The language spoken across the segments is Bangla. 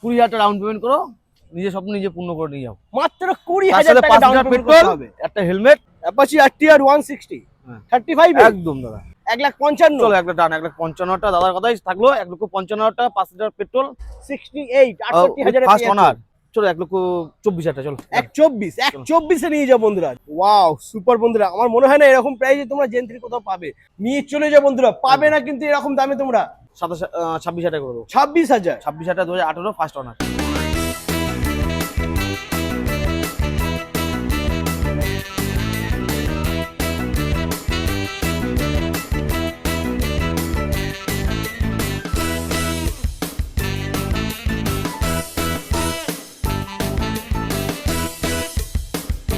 20,000 টাকা ডাউন পেমেন্ট করো, নিজের স্বপ্ন নিজে পূর্ণ করে নিয়ে যাও। মাত্র 20,000 টাকা ডাউন পেমেন্ট করতে হবে। একটা হেলমেট, অ্যাপাচি RTR 160 35 একদম দাদা। 1,55,000 চলো একটা ডান, 1,55,000 টাকা দাদার কথাই থাকলো। 1,55,000 টাকা, 5 লিটার পেট্রোল, 68 68,000 ফার্স্ট অনার। চলো 1,24,000 টাকা। চলো 124 এ নিয়ে যাও বন্ধুরা। ওয়াও সুপার বন্ধুরা, আমার মনে হয় না এরকম প্রাইসে তোমরা জেন3 কোথাও পাবে। নিয়ে চলে যাও বন্ধুরা, পাবে না কিন্তু এরকম দামে তোমরা। 26,000 টাকা করে দেবো। 26,000 26,000 টাকা 2018 first honour.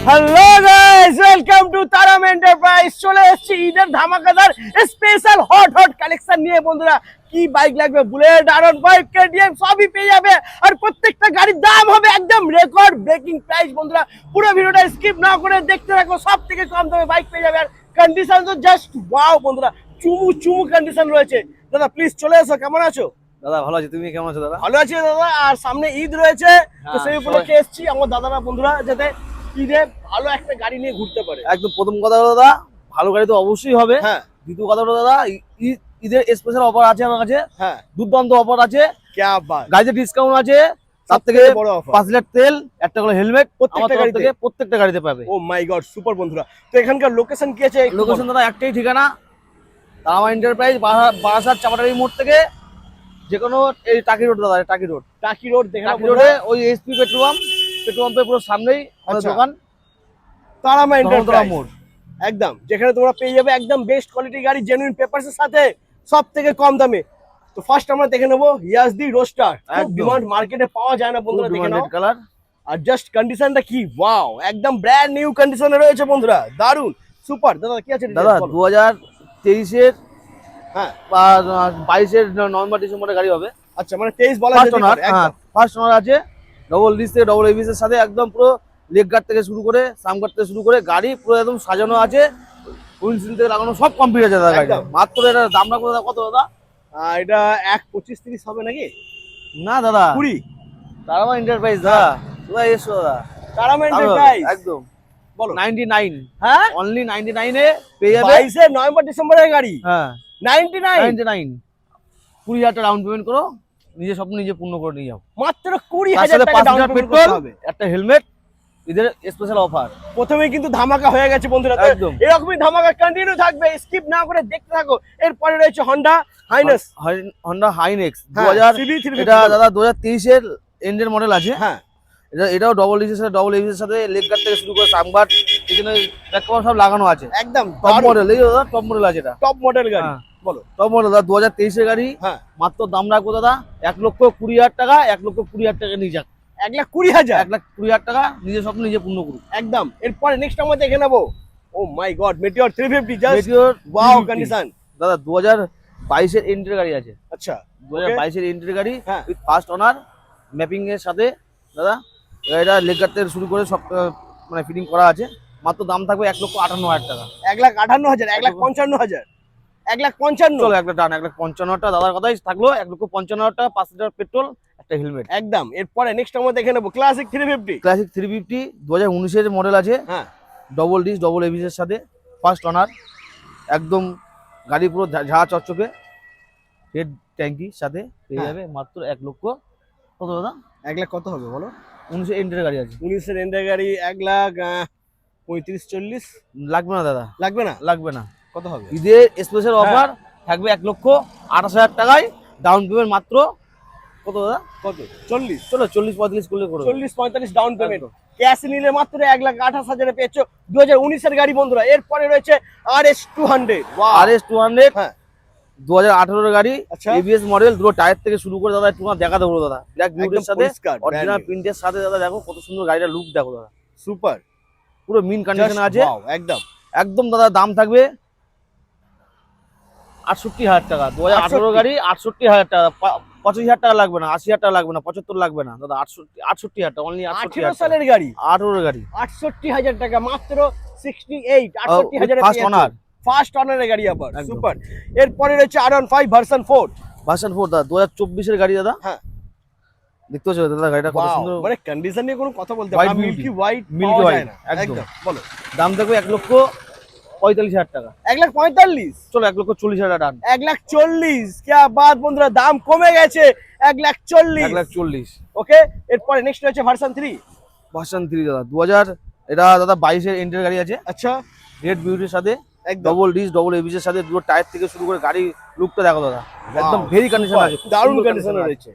Hello guys, welcome to Taram enterprise. চলে এসেছি ঈদের ধামাকাদার স্পেশাল হট কালেকশন নিয়ে বন্ধুরা। কি বাইক লাগবে, বুলেট, R15, KTM সবই পেয়ে যাবে। আর প্রত্যেকটা গাড়ির দাম হবে একদম রেকর্ড ব্রেকিং প্রাইস বন্ধুরা। পুরো ভিডিওটা স্কিপ না করে দেখতে থাকো, সব থেকে কম দামে বাইক পেয়ে যাবে। আর কন্ডিশন তো জাস্ট ওয়াও বন্ধুরা, চুমু কন্ডিশন রয়েছে। দাদা প্লিজ চলে এসো, কেমন আছো? দাদা ভালো আছি, তুমি কেমন আছো দাদা? ভালো আছি দাদা। আর সামনে ঈদ রয়েছে, তো সেই উপলক্ষে এসেছি আমার দাদারা বন্ধুরা যাতে ঈদে ভালো একটা গাড়ি নিয়ে ঘুরতে পারে। একদম প্রথম কথা হলো দাদা, ভালো গাড়ি তো অবশ্যই হবে। হ্যাঁ। দ্বিতীয় কথা হলো দাদা, ঈদের স্পেশাল অফার আছে আমার কাছে। হ্যাঁ, দুর্দান্ত অফার আছে। ক্যা বাত, গাড়িতে ডিসকাউন্ট আছে। তার থেকে বড় অফার 5 লিটার তেল, একটা করে হেলমেট প্রত্যেকটা গাড়িতে পাবে। ও মাই গড সুপার বন্ধুরা। তো এখানকার লোকেশন কি আছে? লোকেশন দাদা একটাই ঠিকানা, তারামা এন্টারপ্রাইজ, বারাসাত চাপাটারি মোড় থেকে যে কোনো এই টাকি রোড দাদা, টাকি রোড দেখে টাকি রোডে ওই এসপি পেট্রোল পাম্পের পুরো সামনেই আমাদের দোকান, তারামা এন্টারপ্রাইজ মোড়। একদম, যেখানে তোমরা পেয়ে যাবে একদম বেস্ট কোয়ালিটি গাড়ি জেনুইন পেপারস এর সাথে সব থেকে কম দামে। তো ফার্স্ট আমরা দেখে নেবো ইয়াজদি রোস্টার। ডিমান্ড মার্কেটে পাওয়া যায় না বন্ধুরা, দেখে নাও কালার। আর জাস্ট কন্ডিশনটা কি ওয়াও, একদম ব্র্যান্ড নিউ কন্ডিশনে রয়েছে বন্ধুরা, দারুন সুপার। দাদা কি আছে দাদা? 2023-এর হ্যাঁ 22-এর নভেম্বর ডিসেম্বরের গাড়ি হবে। আচ্ছা, মানে 23 বলা ফার্স্ট যেতে ওনার, পারে একদম। ফার্স্ট ওনার আছে। ডবল ডিস থেকে ডবল এবিএস এর সাথে একদম পুরো লেগ গার্ড থেকে শুরু করে সাম গার্ড থেকে শুরু করে গাড়ি পুরো একদম সাজানো আছে। উইন্ডশিল্ড থেকে লাগানো সব কমপ্লিট আছে দাদা গাড়িটা। মাত্র এটার দামটা কত দাদা? এটা 1.25-30 হবে নাকি? না দাদা, 20। তারামা এন্টারপ্রাইজ দাদা, তোরা এসো দাদা। তারামা এন্টারপ্রাইজ একদম বলো 99। হ্যাঁ, অনলি 99 এ পেয়ে যাবে। 22 নভেম্বর ডিসেম্বরের গাড়ি। হ্যাঁ 99 20,000 টাকা ডাউন পেমেন্ট করো, নিজের স্বপ্ন নিজে পূর্ণ করে নিয়ে যাও। মাত্র 20,000 টাকা ডাউন পেমেন্ট করতে হবে। একটা হেলমেট, ঈদের স্পেশাল অফার। প্রথমেই কিন্তু ধামাকা হয়ে গেছে বন্ধুরা। তো একদম। এরকমই ধামাকা কন্টিনিউ থাকবে, স্কিপ না করে দেখতে থাকো। এরপরে রয়েছে হন্ডা হাইনেক্স। হন্ডা হাইনেক্স হ্যাঁ, 2000। এটা দাদা 2023-এর এন্ডের মডেল আছে। হ্যাঁ, এটাও ডবল এবিএস এর সাথে লেগ গার্ড থেকে শুরু করে সাম গার্ড এখানে ব্যাককভার সব লাগানো আছে। একদম টপ মডেল, এই দাদা টপ মডেল আছে এটা। টপ মডেল গাড়ি বলো। টপ মডেল দাদা 2023-এর গাড়ি। হ্যাঁ, মাত্র দাম রাখবো দাদা 1,20,000 টাকা। 1,20,000 টাকা নিয়ে যাক। 1,20,000 1,20,000 টাকা, নিজের স্বপ্ন নিজে পূর্ণ করুন। একদম। এরপরে নেক্সট আমরা দেখে নেবো, oh my god, meteor 350 just meteor wow condition. দাদা 2022-এর এন্ট্রির গাড়ি আছে। আচ্ছা 2022-এর এন্ট্রির গাড়ি হ্যাঁ, উইথ ফার্স্ট ওনার ম্যাপিং এর সাথে দাদা। এটা লেগ গার্ড থেকে শুরু করে সব মানে ফিটিং করা আছে। মাত্র দাম থাকবে 1,58,000 টাকা। 1,58,000 1,55,000 1,55,000 চলো একটা ডান, 1,55,000 টাকা দাদার কথাই থাকলো। 1,55,000 টাকা, 5 লিটার পেট্রোল, একটা হেলমেট একদম। এরপরে নেক্সট আমরা দেখে নেবো ক্লাসিক 350। ক্লাসিক 350 2019-এর মডেল আছে। হ্যাঁ, ডবল ডিস ডবল এবিএস এর সাথে ফার্স্ট ওনার। একদম গাড়ি পুরো ঝাড়া চকচকে, হেড ট্যাঙ্কির সাথে পেয়ে যাবে। মাত্র 1,00,000 কত দাদা? 1,00,000 কত হবে বলো? 19-এর এন্ট্রির গাড়ি আছে। 19-এর এন্ডার গাড়ি 1,35,40 লাগবে না দাদা, লাগবে না। কত হবে? ঈদের স্পেশাল অফার থাকবে 1,28,000 টাকায় ডাউন পেমেন্ট। মাত্র কত দাদা? কত? 40। চলো 40-45 করলে করো। 40-45 ডাউন পেমেন্ট। ক্যাশ নিলে মাত্র 1,28,000 এ পেয়েছো 2019-এর গাড়ি বন্ধুরা। এরপরে রয়েছে RS 200। RS 200 হ্যাঁ 2018-এর গাড়ি। আচ্ছা, এবিএস মডেল, দুটো টায়ার থেকে শুরু করে দাদা একটু দেখা দেবো দাদা। ব্ল্যাক বিউটির সাথে পরিষ্কার অরিজিনাল প্রিন্টের সাথে দাদা, দেখো কত সুন্দর গাড়িটার লুক দেখো দাদা। সুপার, পুরো মিন কন্ডিশনে আছে। একদম একদম দাদা দাম থাকবে 68,000 টাকা। 2018 গাড়ি 68,000 টাকা। 85,000 টাকা লাগবে না, 80,000 টাকা লাগবে না, 75 লাগবে না দাদা। 68,000 টাকা অনলি। 18 সালের গাড়ি, 18 গাড়ি 68,000 টাকা মাত্র। 68,000 এ ফার্স্ট ওনার, ফার্স্ট অনারের গাড়ি আবার একদম। সুপার। এরপরে রয়েছে R15 ভার্সন 4। ভার্সন 4 দাদা 2024-এর গাড়ি দাদা। হ্যাঁ দেখতে পাচ্ছ দাদা গাড়িটা কত Wow, সুন্দর, মানে কন্ডিশন নিয়ে কোনো কথা বলতে White পারবো beauty, মিল্কি হোয়াইট milky পাওয়া যায় white, না একদম। একদম বলো দাম থাকবে 1,45,000 টাকা। 1,45,000 চলো 1,40,000 ডান। 1,40,000 क्या बात বন্ধুরা, দাম কমে গেছে 1,40,000 1,40,000 ওকে। এরপরে নেক্সট হচ্ছে ভার্সন 3। ভার্সন 3 দাদা 2000, এটা দাদা 22 এন্টের গাড়ি আছে, আচ্ছা রেড বিউটির সাথে, একদম ডবল ডিস ডবল এবিএস এর সাথে, দুটো টায়ার থেকে শুরু করে গাড়ি লুকটা দেখো দাদা, একদম ভেরি কন্ডিশন আছে, দারুণ সুন্দর কন্ডিশনে condition আছে। রয়েছে।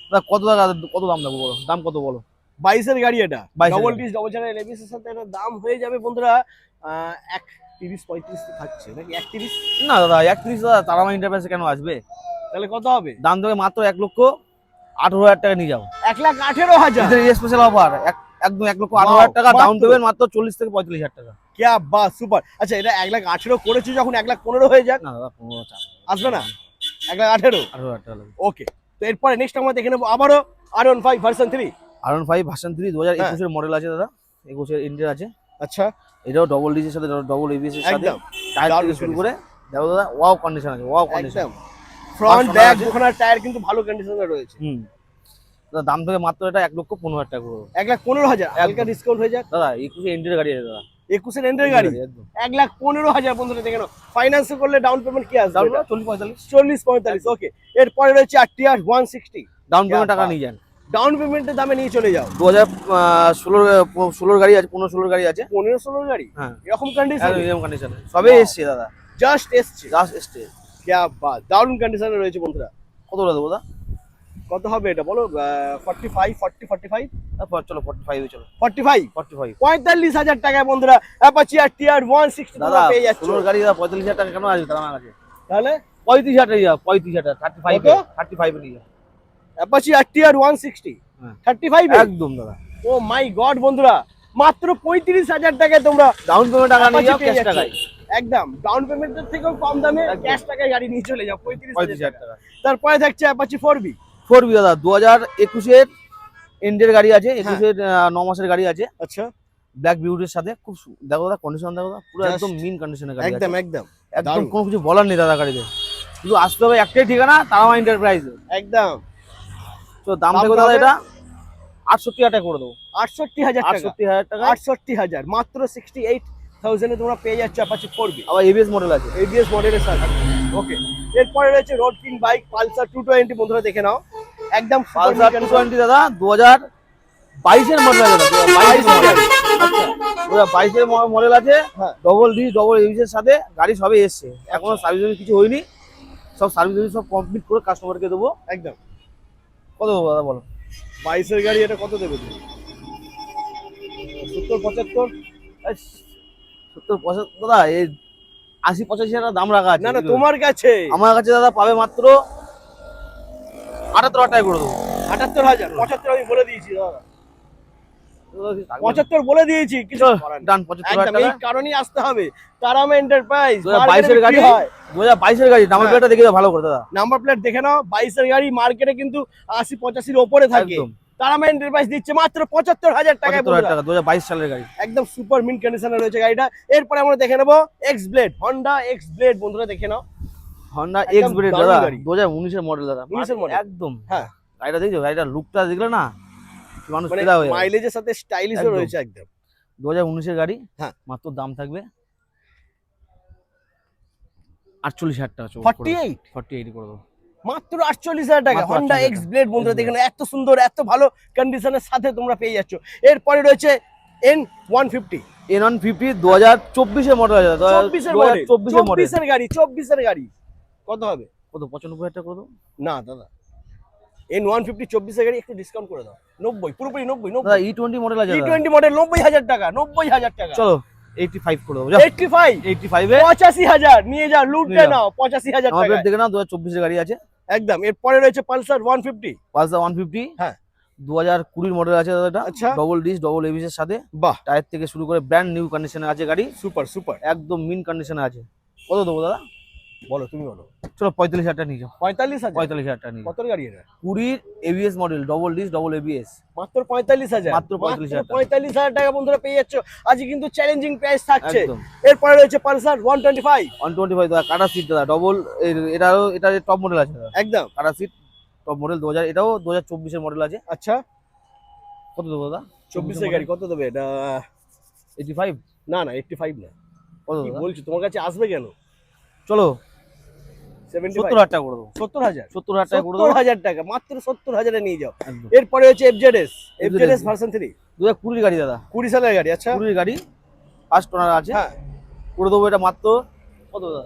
দাদা কত টাকা, কত দাম দেবো বলো, দাম কত বলো? 22 এর গাড়ি এটা, 22 এর ডবল গাড়ি। ডিস ডবল চ্যানেল এবিএস এর সাথে এটা দাম হয়ে যাবে বন্ধুরা 1,30-35 তো থাকছে নাকি 1,30? না দাদা 31 দাদা তারামা এন্টারপ্রাইজে কেন আসবে? তাহলে কত হবে? দাম দেবে মাত্র 1,18,000 টাকা নিয়ে যাও। 1,18,000 এদের স্পেশাল অফার, একদম 1,18,000 টাকা ডাউন মাত্র। পেমেন্ট, মাত্র 40 থেকে 45,000 টাকা। क्या बात সুপার। আচ্ছা এটা 1,18,000 করেছি, যখন 1,15,000 হয়ে যাক না দাদা 15 চাপ, আসবে না 1,18,000? 18,000 টাকা লাগবে। ওকে, তো এরপরে নেক্সট আমরা দেখে নেবো আবারও R15 ভার্সন 3। R15 ভার্সন 3 2021 এর মডেল আছে দাদা, 21 এর ইন্ডিয়ান আছে, আচ্ছা এটাও ডবল ডিজের সাথে ডবল এবিএস এর সাথে, একদম টায়ার দারুণ থেকে শুরু করে দেখো দাদা ওয়াও কন্ডিশন আছে, ওয়াও কন্ডিশন। একদম ফ্রন্ট Personal ব্যাক আছে। দুখানা টায়ার কিন্তু ভালো কন্ডিশনে রয়েছে। দাদা দাম থেকে মাত্র এটা 1,15,000 টাকা করে দেবো। 1,15,000 হালকা ডিসকাউন্ট হয়ে যাক। দাদা 21 এর ইন্ডিয়ান গাড়ি আছে দাদা, 21 এর এন্ডের গাড়ি একদম 1,15,000 বন্ধুরা দেখে নাও। ফাইন্যান্স করলে ডাউন পেমেন্ট কি আসবে? দাম 40-45 40-45 ওকে। এরপরে রয়েছে RTR 160। ডাউন পেমেন্ট क्या টাকা बात। নিয়ে যান। ডাউন পেমেন্টের দামে নিয়ে চলে যাও। 2016 গাড়ি আছে, 15-16 গাড়ি আছে, 15-16 গাড়ি হ্যাঁ এরকম কন্ডিশন এরকম কন্ডিশনে সবে Wow. এসছে দাদা, জাস্ট এসছে। জাস্ট এসছে। क्या बात, দারুণ কন্ডিশনে রয়েছে বন্ধুরা। কত করে দেবো দাদা? কত হবে এটা বলো? 45 40 45 তারপর চলো 45 চলো, 45 45 45,000 টাকায় বন্ধুরা অ্যাপাচি RTR 160 দাদা। তোমরা পেয়ে যাচ্ছ। 16 গাড়ি দাদা 45,000 টাকা কেন আসবে তার আমার কাছে? তাহলে 35,000 টাকা নিয়ে যাও, 35,000 35 কত? 35 নিয়ে যাও, অ্যাপাচি RTR 160 হ্যাঁ। 35 একদম দাদা। ও মাই গড বন্ধুরা, মাত্র 35,000 টাকায় তোমরা ডাউন পেমেন্ট টাকা নিয়ে যাও, Apache পেয়ে ক্যাশ যাচ্ছ। টাকায় একদম ডাউন পেমেন্টের থেকেও কম দামে একদম। ক্যাশ টাকায় গাড়ি নিয়ে চলে যাও 35,000 35,000 টাকা। টাকা। তারপরে থাকছে অ্যাপাচি 4B। 4B দাদা 2021 এর এন্ডের গাড়ি আছে, 21 এর 9 মাসের গাড়ি আছে, আচ্ছা ব্ল্যাক বিউটির সাথে, খুব দেখো দাদা কন্ডিশন দেখো দাদা, পুরো Just একদম মিন কন্ডিশনের গাড়ি আছে, একদম একদম একদম দারুণ। কোনো কিছু বলার নেই দাদা গাড়িতে, শুধু আসতে হবে একটাই ঠিকানা, তারামা এন্টারপ্রাইজ। একদম তো দাম দাম দেখো কত দাদা হবে? এটা 68,000 টাকা করে দেবো, 68,000 টাকা। 68,000 টাকা। 68,000 মাত্র 68,000 এ তোমরা পেয়ে যাচ্ছ অ্যাপাচি 4B আবার এবিএস মডেল আছে, ABS মডেলের সাথে। ওকে, এরপরে রয়েছে রোড কিং বাইক পালসার 220 বন্ধুরা দেখে নাও। একদম পালসার 220 দাদা 2022 এর মডেল আছে দাদা, 22 এর মডেল, আচ্ছা 22 এর মডেল আছে, হ্যাঁ। ডবল ডি ডবল এবিএস এর সাথে, গাড়ি সবে এসছে, এখনো সার্ভিস কিছু হয়নি, সব সার্ভিস সব কমপ্লিট করে কাস্টমারকে দেবো। একদম কত দেবো দাদা বলো? 22 এর গাড়ি এটা কত দেবে তুমি? 70-75? 70-75 দাদা, এই 80-85 হাজার দাম রাখা আছে। না না তোমার কাছে আমার কাছে দাদা পাবে মাত্র 78,000 টাকা করে দেবো। 78,000 75 আমি বলে দিয়েছি দাদা, 75 বলে দিয়েছি, কিছু করার নেই। ডান 75,000 একদম এই টাকা। কারণেই আসতে হবে তারামা এন্টারপ্রাইজ। 2022 এর গাড়ি, 2022 এর গাড়ি, নাম্বার হ্যাঁ। প্লেটটা দেখে দাও ভালো করে দাদা, নাম্বার প্লেট দেখে নাও। 22 এর গাড়ি মার্কেটে কিন্তু 80-85 এর উপরে থাকে, একদম তারামা এন্টারপ্রাইজ দিচ্ছে মাত্র 75,000 টাকায় 75,000 টাকা 2022 সালের গাড়ি। একদম সুপার মিন কন্ডিশনে রয়েছে গাড়িটা। এরপরে আমরা দেখে নেবো x blade, Honda x blade বন্ধুরা দেখে নাও। হন্ডা একদম এক্স ব্লেড দারুণ দাদা গাড়ি। 2019 এর মডেল দাদা, 19 এর model। একদম হ্যাঁ গাড়িটা দেখছো, গাড়িটার লুকটা দেখলে না মানুষ মানে ফেরা হয়ে যাবে। মাইলেজের সাথে স্টাইলিশও একদম। রয়েছে একদম। 2019 এর গাড়ি, হ্যাঁ। মাত্র দাম থাকবে 48,000 টাকা, 48 48 করে দেবো। মাত্র 48,000 টাকা মাত্র হন্ডা 48,000 এক্স ব্লেড বন্ধুরা X দেখেন, এত সুন্দর এত ভালো কন্ডিশনের সাথে তোমরা পেয়ে যাচ্ছ। এরপরে রয়েছে N150 N150 2024 এর মডেল আছে দাদা, 24 এর মডেল, 2024 এর মডেল। 24 এর গাড়ি, 24 এর গাড়ি কত হবে? কত 95,000 টাকা করে দেবো না দাদা, N150 24 এর গাড়ি একটু ডিসকাউন্ট করে দাও। 90 পুরোপুরি 90 দাদা, E20 মডেল আছে দাদা। E20 মডেল 90,000 টাকা, 90,000 টাকা। চলো 85 করে দেবো, যাও 85 85 এ 85,000 নিয়ে যাও, লুটে নিয়ে যাও। নাও 85,000 নাম্বার টাকা। প্লেট দেখে নাও, 2024 এর গাড়ি আছে, একদম। এরপরে রয়েছে পালসার 150। পালসার 150, হ্যাঁ। 2020 মডেল আছে দাদা, এটা আচ্ছা। ডবল ডিস ডবল এবিএস এর সাথে, বাহ টায়ার থেকে শুরু করে ব্র্যান্ড নিউ কন্ডিশনে আছে গাড়ি, সুপার সুপার। একদম মিন কন্ডিশনে আছে। কত দেবো দাদা? বলো তুমি বলো। চলো 45,000 টাকা নিয়ে যাও, 45,000 45,000 টাকা নিয়ে যাও। কত গাড়ি এটা? 20 ABS model, double disc double ABS, মাত্র 45,000, মাত্র 45,000 টাকা। 45,000 টাকা বন্ধুরা পেয়ে যাচ্ছ। আজকে কিন্তু চ্যালেঞ্জিং প্রাইস থাকছে। একদম। এরপরে রয়েছে পালসার 125। 125 দাদা, কাটা সিট দাদা, ডবল, এটার টপ মডেল আছে দাদা, একদম কাটা সিট, টপ মডেল 2000, এটাও 2024 মডেল আছে। আচ্ছা, কত দেবো দাদা? 24 গাড়ি কত দেবে এটা? 85? না না, 85 না। কত কি দাদা? বলছো, তোমার কাছে আসবে কেন? চলো 75, 70,000 টাকা করে দেবো। 70,000, 70,000 টাকা করে দেবো 70,000 টাকা, মাত্র 70,000 এ নিয়ে যাও। একদম। এরপরে হচ্ছে এফজেডএস, এফজেডএস ভার্সন 3, 2020 গাড়ি দাদা, 20 সালের গাড়ি। আচ্ছা 20 গাড়ি, ফার্স্ট ওনার আছে। হ্যাঁ, করে দেবো এটা মাত্র কত দাদা?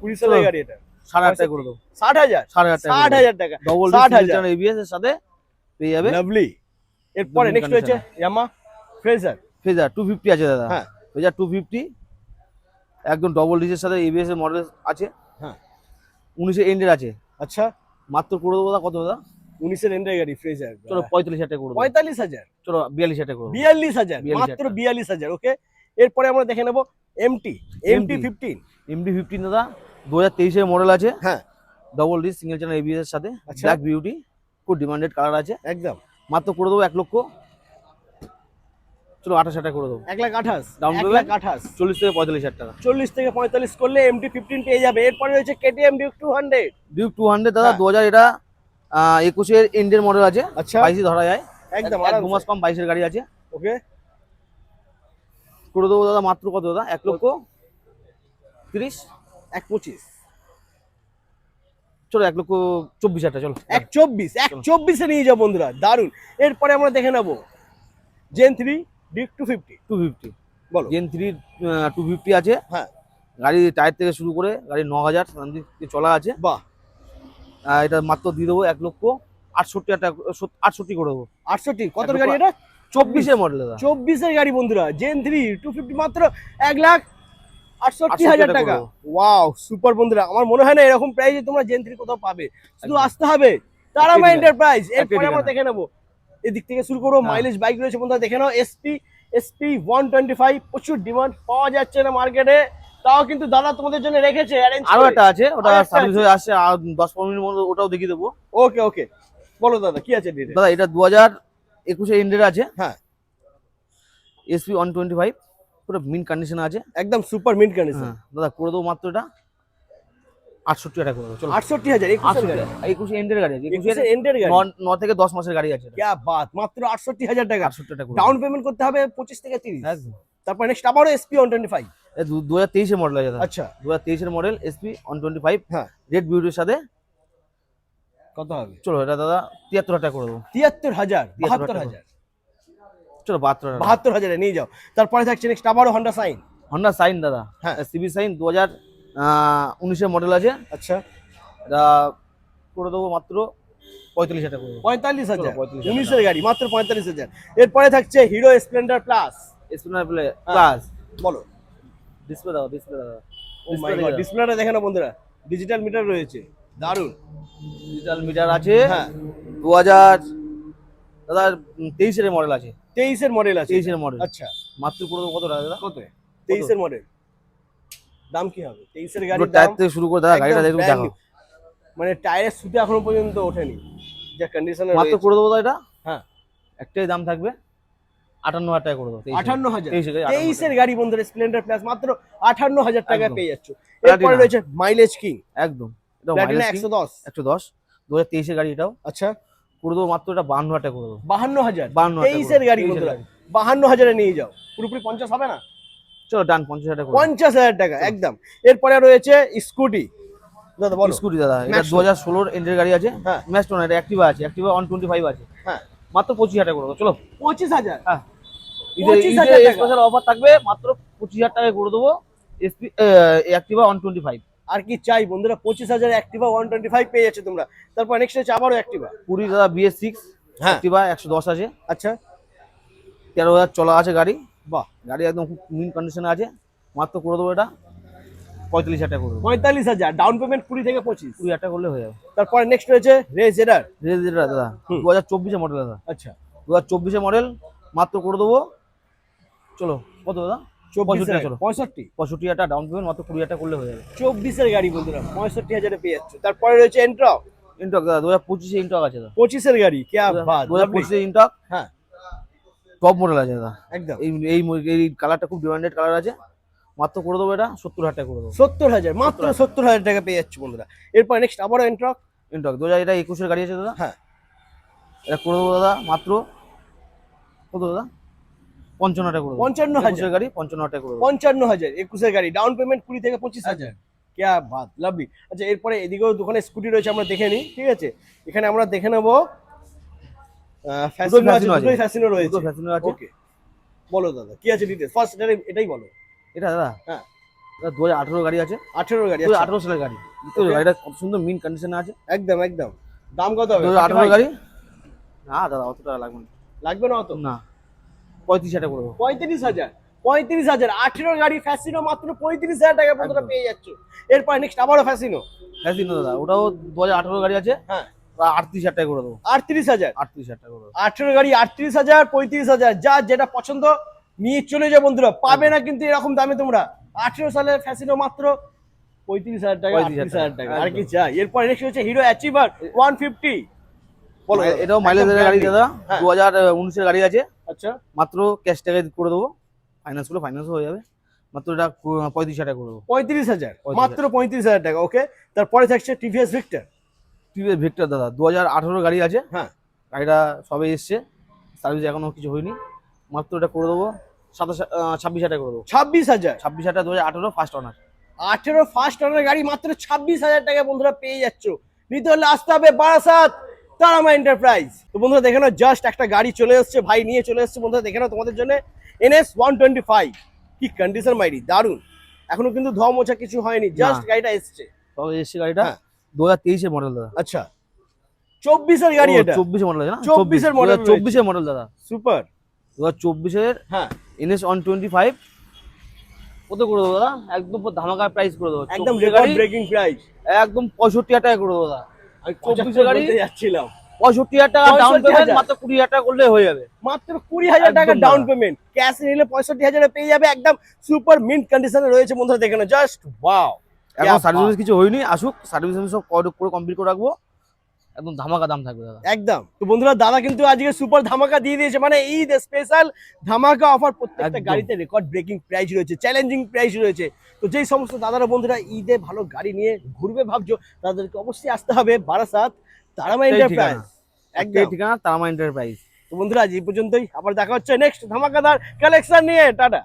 20 সালের গাড়ি এটা। 60,000 টাকা করে দেবো। 60,000, 60,000 টাকা। 60,000 টাকা, ডবল 60,000 এবিএস এর সাথে পেয়ে যাবে। লাভলি। এরপরে একদম নেক্সট হচ্ছে ইয়ামা ফ্রেজার। ফেজার 250 আছে দাদা। হ্যাঁ ফেজার 250 একদম ডবল ডিজের সাথে এবিএস এর মডেল আছে। হ্যাঁ 19 এর এন্ডের আছে। আচ্ছা, মাত্র করে দেবো দাদা। কত দাদা? 19 এর এন্ডের গাড়ি ফ্রেজার। চলো 45,000 টাকা করে দেবো। 45,000, চলো 42,000 টাকা করে দেবো। 42,000, 42,000 মাত্র 42,000। ওকে, এরপরে আমরা দেখে নেব এমটি, এমটি 15। এমডি 15 দাদা 2023 এর মডেল আছে। হ্যাঁ double disc single channel ABS এর সাথে, আচ্ছা। ব্ল্যাক বিউটি, খুব ডিমান্ডেড কালার আছে। একদম, মাত্র করে দেবো 1 লক্ষ, চলো 28,000 টাকা করে দেবো। 1,28,000, Down payment? 1,28,000। 40 থেকে 45,000 টাকা। 40 থেকে 45 করলে এমটি 15 পেয়ে যাবে। এরপরে রয়েছে কেটিএম ডিউক 200। ডিউক 200 দাদা হ্যাঁ। 2000, এটা 21 এর এন্ডের মডেল আছে। আচ্ছা 22 ধরা যায়, একদম, এক দু মাস কম 22 এর গাড়ি আছে। ওকে, করে দেবো দাদা মাত্র কত দাদা? 1 লক্ষ 30, 1,25, চলো 1 লক্ষ 24,000 টাকা। চলো 1,24, 1,24 এ নিয়ে যাও বন্ধুরা, দারুন। এরপরে আমরা দেখে নেব জেন 3 ডিউক 250। 250 বলো। জেন 3 250 আছে। হ্যাঁ গাড়ি টায়ার থেকে শুরু করে গাড়ি 9,000 সামনে চলা আছে। বাহ, এটা মাত্র দিয়ে দেবো 1 লক্ষ 68,000 টাকা, 68 করে দেবো। 68 কত গাড়ি এটা? 24 এর মডেল দাদা। 24 এর গাড়ি বন্ধুরা, জেন 3 250, মাত্র 1,68,000 টাকা। টাকা। ওয়াও, সুপার বন্ধুরা। আমার মনে হয় না এরকম প্রাইসে তোমরা জেন 3 কোথাও পাবে, শুধু একদম। আসতে হবে তারামা ঠিকানা। এন্টারপ্রাইজ। এরপরে ঠিকানা। আমরা দেখে নেব, এদিক থেকে শুরু করবো। হ্যাঁ। মাইলেজ বাইক রয়েছে বন্ধুরা, দেখে নাও। এসপি 125, প্রচুর ডিমান্ড, পাওয়া যাচ্ছে না মার্কেটে, তাও কিন্তু দাদা তোমাদের জন্য রেখেছে অ্যারেঞ্জ আরো করে। একটা আছে, ওটা আরো একটা সার্ভিস আছে। হয়ে আসছে, আর 10-15 মিনিট মধ্যে ওটাও দেখিয়ে দেবো। ওকে ওকে, বলো দাদা কি আছে ডিটেইলস? দাদা এটা 2021 এর এন্ডের আছে। হ্যাঁ এসপি 125 পুরো মিন কন্ডিশন আছে। একদম সুপার মিন্ট কন্ডিশন। হ্যাঁ দাদা করে দেবো মাত্র এটা 68 টাকা করে দেবো। চলো 68,000, 21 এর গাড়ি, 21 এন্ডের গাড়ি আছে। 21 এর এন্ডের গাড়ি। 9 থেকে 10 মাসের গাড়ি আছে। क्या बात, মাত্র 68,000 টাকা। 68 টাকা করে ডাউন পেমেন্ট করতে হবে 25 থেকে 30। একদম। তারপর নেক্সট আবারও এসপি 125। 2023 এর মডেল আছে দাদা। আচ্ছা 2023 এর মডেল এসপি 125 হ্যাঁ, রেড বিউটির সাথে। কত হবে? চলো এটা দাদা 73 টাকা করে দেবো। 73,000, 73,000 72,000, চলো 72 টাকা। 72,000 এ নিয়ে যাও। তারপরে থাকছে নেক্সট আবারও হন্ডা সাইন। হন্ডা সাইন দাদা, হ্যাঁ। সিবি সাইন 2019 এর মডেল আছে। আচ্ছা এটা করে দেবো মাত্র 45,000 টাকা করে দেবো। 45,000, চলো, 45,000 19 এর গাড়ি, মাত্র 45,000। এরপরে থাকছে hero Splendor plus. Spinner plus, বলো। ডিসপ্লে দাও, ডিসপ্লে দাও। ও মাই গড, ডিসপ্লেটা দেখে না বন্ধুরা, ডিজিটাল মিটার রয়েছে, দারুন। ডিজিটাল মিটার আছে। হ্যাঁ 2000 দাদা 23 এর মডেল আছে। 23 এর মডেল আছে। 23 এর মডেল আচ্ছা মাত্র করে দেবো কত টাকা দাদা? কত? 23 এর মডেল, দাম কি হবে 23 এর পুরো গাড়ির টায়ার দাম? থেকে শুরু করে দাদা গাড়িটা একদম দেখুন, brand দেখো new। মানে টায়ারের সুতে এখনো পর্যন্ত ওঠেনি, যা কন্ডিশনে মাত্র রয়েছে। করে দেবো দাদা। এটা হ্যাঁ একটাই দাম থাকবে 58,000 টাকা করে দেবো। 58,000, 23 23 এর গাড়ি বন্ধুরা, স্প্লেন্ডার প্লাস মাত্র 58,000 টাকা একদম। পেয়ে যাচ্ছ। এরপরে Platina। রয়েছে মাইলেজ কিং, একদম। এটা প্লাটিনা মাইলেজ 110। 110 2023 এর গাড়ি, এটাও আচ্ছা করে দেবো মাত্র এটা 52,000 টাকা করে দেবো। 52,000, 52,000 23 এর গাড়ি 23 এর বন্ধুরা, গাড়ি। 52,000 এ নিয়ে যাও। পুরোপুরি 50 হবে না? চলো ডান 50,000 টাকা করে দেবো। 50,000 টাকা একদম। এরপরে রয়েছে স্কুটি, দাদা বলো। স্কুটি দাদা এটা Maxton। 2016 এর এন্ডের গাড়ি আছে। হ্যাঁ ম্যাস্টন, এটা অ্যাক্টিভা আছে, অ্যাক্টিভা 125 আছে। হ্যাঁ মাত্র 25,000 টাকা করে দেবো। চলো 25,000, হ্যাঁ 25,000 টাকা। স্পেশাল অফার থাকবে, মাত্র 25,000 টাকায় করে দেবো এসপি অ্যাক্টিভা 125। আর কি চাই বন্ধুরা, 25,000 অ্যাক্টিভা 125 পেয়ে যাচ্ছে তোমরা। তারপর নেক্সট হচ্ছে আবারও অ্যাক্টিভা। পুরি দাদা BS6 হ্যাঁ অ্যাক্টিভা 110 আছে। আচ্ছা 13,000 চলা আছে গাড়ি। বাহ, গাড়ি একদম খুব মিন কন্ডিশনে আছে। মাত্র করে দেবো এটা 45,000 টাকা করে দেবো। 45,000, ডাউন পেমেন্ট 20 থেকে 25। 20,000 টাকা করলে হয়ে যাবে। তারপরে নেক্সট রয়েছে রেজেডার। দাদা হুম। 2024 এর মডেল দাদা, আচ্ছা 2024 এর মডেল, মাত্র করে দেবো। চলো কত দাদা? 24 এর, চলো 65, 65,000 টাকা ডাউন পেমেন্ট, মাত্র 20,000 টাকা করলে হয়ে যাবে। 24 এর গাড়ি বন্ধুরা, 65,000 এ পেয়ে যাচ্ছ। তারপরে রয়েছে এন্ট্রক, ইনটক দাদা 2025 এ ইনটক আছে দাদা। 25 এর গাড়ি, কি বাত, 2025 এ ইনটক হ্যাঁ টপ মডেল আছে দাদা। একদম। এই এই এই কালারটা খুব ডিমান্ডেড কালার আছে। মাত্র করে দেবো এটা 70,000 টাকা করে দেবো। 70,000, মাত্র 70,000 টাকা পেয়ে যাচ্ছ বন্ধুরা। এরপর নেক্সট আবারও এন্ট্রক, ইনটক 2021 গাড়ি আছে দাদা। হ্যাঁ। এটা করে দেবো দাদা মাত্র কত দাদা, 55 টাকা করে দেবো। 55,000 21 গাড়ি 55 টাকা করে দেবো। 55,000 21 গাড়ি, ডাউন পেমেন্ট 20 থেকে 25,000। क्या बात, লাভলি। আচ্ছা এরপরে এদিকেও দোকানে স্কুটি রয়েছে, আমরা দেখে নিই, ঠিক আছে। এখানে আমরা দেখে নেব ফ্যাসিনো আছে, দুটোই ফ্যাসিনো রয়েছে। দুটো ফ্যাসিনো আছে। ওকে, বলো দাদা কি আছে ডিটেইলস, ফার্স্ট এটাই বলো। এটা দাদা হ্যাঁ, এটা 2018 গাড়ি আছে। 18 গাড়ি, 2018 সালের গাড়ি। তো Okay. গাড়িটা কত সুন্দর মিন কন্ডিশনে আছে। একদম একদম। দাম কত হবে? 2018 গাড়ি। না দাদা অত টাকা লাগবে না। লাগবে না অত? না 35 টাকা করে দেবো। 35,000, 35,000 18 গাড়ি ফ্যাসিনো মাত্র 35,000 টাকা বন্ধুরা একদম। পেয়ে যাচ্ছ। এরপর নেক্সট আবারও ফ্যাসিনো। ফ্যাসিনো দাদা ওটাও 2018 গাড়ি আছে। হ্যাঁ, 38,000 টাকা করে দেবো। 38,000, 38,000 টাকা করে দেবো। 18 গাড়ি 38,000, 35,000, যা যেটা পছন্দ নিয়ে চলে যাও বন্ধুরা, পাবে না কিন্তু এরকম দামে তোমরা। 18 সালের ফ্যাসিনো মাত্র 35,000 টাকা, 38,000 টাকা, আর কি চাই। এরপর নেক্সট হচ্ছে হিরো অ্যাচিভার 150। বলো দাদা। এটাও মাইলেজের গাড়ি দাদা। হ্যাঁ। 2019 এর গাড়ি আছে। আচ্ছা, মাত্র ক্যাশ টাকায় করে দেবো। ফাইন্যান্স গুলো ফাইন্যান্স হয়ে যাবে। মাত্র এটা 35,000 টাকা করে দেবো। 35,000, 35,000 মাত্র 35,000 টাকা। ওকে, তারপরে থাকছে টিভিএস ভিক্টর। টিভিএস ভিক্টর দাদা 2018 গাড়ি আছে। হ্যাঁ, গাড়িটা সবে এসছে, সার্ভিস এখনো কিছু হয়নি। মাত্র এটা করে দেবো 26,000 টাকা করে দেবো। 26,000, 26,000 টাকা 2018 ফার্স্ট অনার। 18 ফার্স্ট অনার গাড়ি মাত্র 26,000 টাকা বন্ধুরা পেয়ে যাচ্ছ। নিতে হলে আসতে হবে বারাসাত তারামা এন্টারপ্রাইজ। তো বন্ধুরা দেখে নাও, জাস্ট একটা গাড়ি চলে এসছে, ভাই নিয়ে চলে এসছে বন্ধুরা, দেখে নাও তোমাদের জন্য NS 125। কি কন্ডিশন মাইরি, দারুন। এখনো কিন্তু ধোয়া মোছা কিছু হয়নি, জাস্ট না। গাড়িটা এসছে। সবে এসছে গাড়িটা। হ্যাঁ। 2023 এর মডেল দাদা। আচ্ছা, 24 এর গাড়ি এটা। 24 এর মডেল আছে না? 24 এর model 24 এর মডেল দাদা। সুপার। 2024 এর হ্যাঁ, NS 125 কত করে দেবো দাদা? একদম পুরো ধামাকা প্রাইস করে দেবো। একদম 24 এর রেকর্ড গাড়ি ব্রেকিং প্রাইস। একদম 65,000 টাকা করে দেবো দাদা। আমি 24 এর গাড়ি বলতে যাচ্ছিলাম, 65,000 টাকা ডাউন 65,000 পেমেন্ট, মাত্র 20,000 টাকা করলে হয়ে যাবে। মাত্র 20,000 টাকা একদম ডাউন দাদা। পেমেন্ট, ক্যাশ নিলে 65,000 এ পেয়ে যাবে। একদম সুপার মিন্ট কন্ডিশনে রয়েছে বন্ধুরা, দেখে নাও, জাস্ট ওয়াও। এখন সার্ভিস কিছু হয়নি, আসুক সার্ভিস সব করে কমপ্লিট করে রাখবো। একদম ধামাকা দাম থাকবে দাদা। একদম। তো বন্ধুরা দাদা কিন্তু আজকে সুপার ধামাকা দিয়ে দিয়েছে, মানে ঈদ স্পেশাল ধামাকা অফার। প্রত্যেকটা একদম। গাড়িতে রেকর্ড ব্রেকিং প্রাইস রয়েছে, চ্যালেঞ্জিং প্রাইস রয়েছে। তো যেই সমস্ত দাদারা বন্ধুরা ঈদে ভালো গাড়ি নিয়ে ঘুরবে ভাবছো, তাদেরকে অবশ্যই আসতে হবে বারাসাত তারামা এন্টারপ্রাইজ। একদম ঠিকানা তারামা এন্টারপ্রাইজ। তো বন্ধুরা আজ এই পর্যন্তই, আবার দেখা হচ্ছে নেক্সট ধামাকাদার কালেকশন নিয়ে। টাটা।